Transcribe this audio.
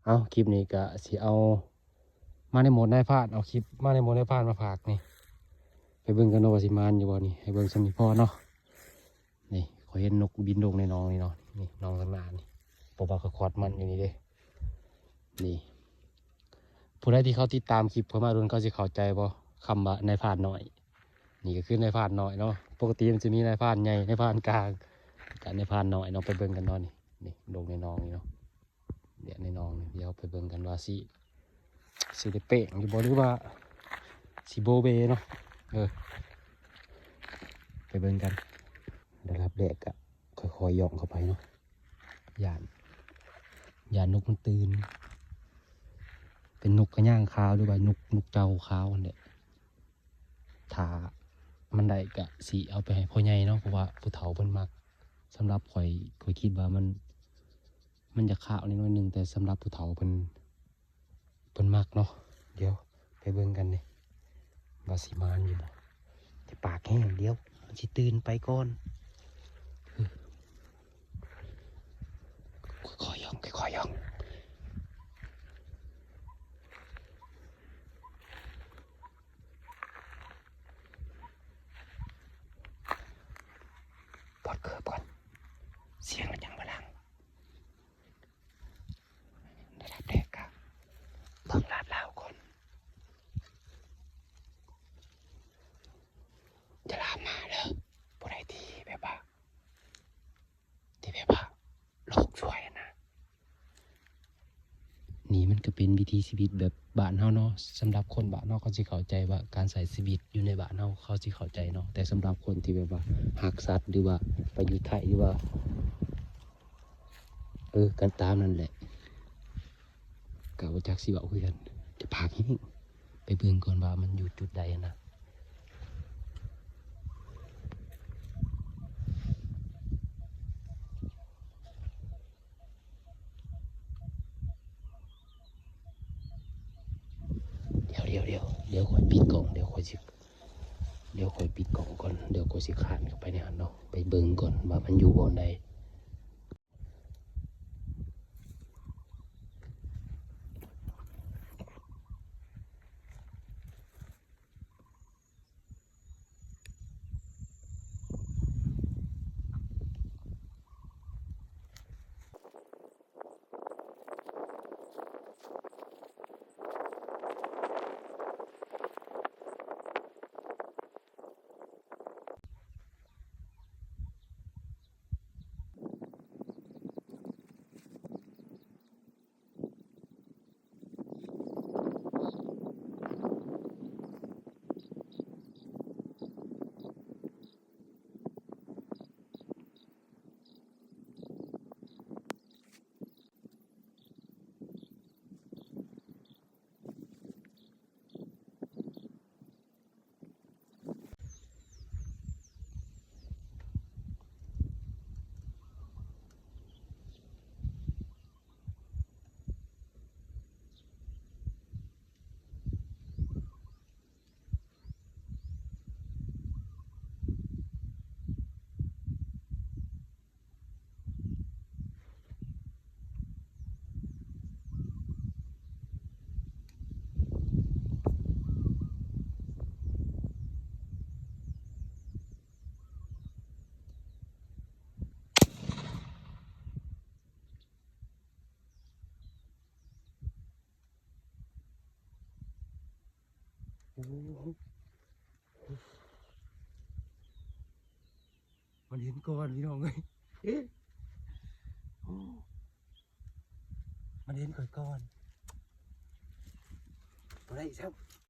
เอาคลิปนี้ก็สิเอามาในโหมดนายพรานเอาคลิปมาในโหมดนายพรานมาฝากนี่ไปเบิ่งกันเนาะว่าสิมานอยู่บ่นี่ให้เบิ่งสมีพ่อเนาะนี่ขอยเห็นนกบินลงในน้องนี่เนาะนี่น้องข้างหน้านี่ปอบเขาคอดมันอยู่นี่เด้นี่ผู้ใดที่เขาติดตามคลิปเขามาโดนเขาสิเข้าใจบ่คำว่านายพรานน้อยนี่ก็คือนายพรานน้อยเนาะปกติมันจะมีนายพรานใหญ่นายพรานกลางกับนายพรานน้อยเนาะไปเบิ่งกันเนาะนี่ลงในน้องนี่เนาะเดี๋ยวในน้องนี่เดี๋ยวไปเบิ่งกันว่าสิได้เป๊ะอยู่บ่หรือว่าสิโบเบเนาะไปเบิ่งกันเดี๋ยวรับแรกอะค่อยๆย่องเข้าไปเนาะย่านนกมันตื่นเป็นนกกระย่างขาวหรือว่านกเจ้าขาวเนี่ยถ้ามันได้กะสีเอาไปให้พ่อใหญ่เนาะเพราะว่าผู้เฒ่าเพิ่นมักสำหรับข่อยคิดว่ามันจะขาวนิดนึงแต่สำหรับผู้เฒ่าเพิ่นมักเนาะเดี๋ยวไปเบิ่งกันนี่ว่าสิมานอยู่บ่แต่ปากแห้งเดี๋ยวมันสิตื่นไปก่อนค่อยๆย่องปลดเคิบก่อนเสียงมันยังบ่ดังระดับแรกครับเบิ่งลาดลาวก่อนจะลามมาเด้อผู้ใดที่แบบว่าโลกช่วยนะนี่มันก็เป็นวิธีชีวิตแบบบ้านเฮาเนาะสำหรับคนบ้านเฮาเขาสิเข้าใจว่าการใช้ชีวิตอยู่ในบ้านเฮาเขาสิเข้าใจเนาะแต่สำหรับคนที่แบบว่ารักสัตว์หรือว่าไปอยู่ไทยหรือว่ากันตามนั่นแหละก็บ่จักสิเว้าคือกันจะพาแห้งไปเบิ่งก่อนว่ามันอยู่จุดใดนะเดี๋ยวค่อยปิดกล่องเดี๋ยวค่อยปิดกล่องก่อนเดี๋ยวค่อยสิคานเข้าไปในหันเนาะไปเบิ่งก่อนว่ามันอยู่บ่อนใดมันเห็นก่อนพี่น้องเลยมันเห็นก่อนอะไรอีกครับ